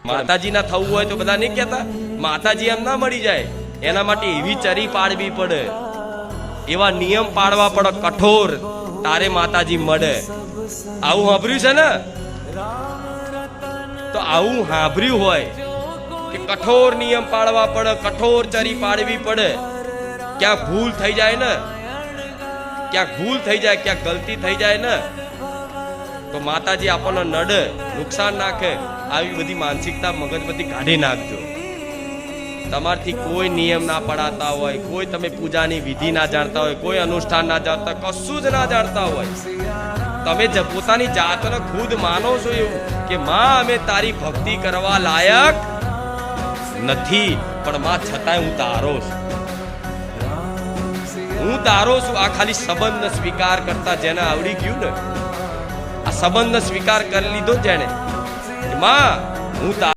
માતાજીના થવું હોય તો બધા નહીં કહેતા માતાજી એમ ના મળી જાય, એના માટે એવી ચરી પાડવી પડે, એવા નિયમ પાડવા પડે કઠોર, તારે માતાજી મળે. આવું સાંભળ્યું છે ને? તો આવું સાંભળ્યું હોય કે કઠોર નિયમ પાડવા પડે, કઠોર ચરી પાડવી પડે. ક્યાંક ભૂલ થઈ જાય ને, ક્યાંક ભૂલ થઈ જાય, ક્યાંક ગલતી થઈ જાય ને, તો માતાજી આપણને નડે, નુકસાન નાખે. આવી બધી માનસિકતા મગજમાંથી કાઢી નાખજો. તમારથી કોઈ નિયમ ના પડાતા હોય, કોઈ તમે પૂજાની વિધિ ના જાણતા હોય, કોઈ અનુષ્ઠાન ના જાણતા, કશું જ ના જાણતા હોય, તમે પોતાની જાતને ખુદ માનો છો એવું કે માં અમે તારી ભક્તિ કરવા લાયક નથી, પણ માં છતાંય હું તારો છું, હું તારો છું. આ ખાલી સંબંધને સ્વીકાર કરતા જેને આવડી ગયું ને, આ સંબંધને સ્વીકાર કરી લીધો જેને, માં હું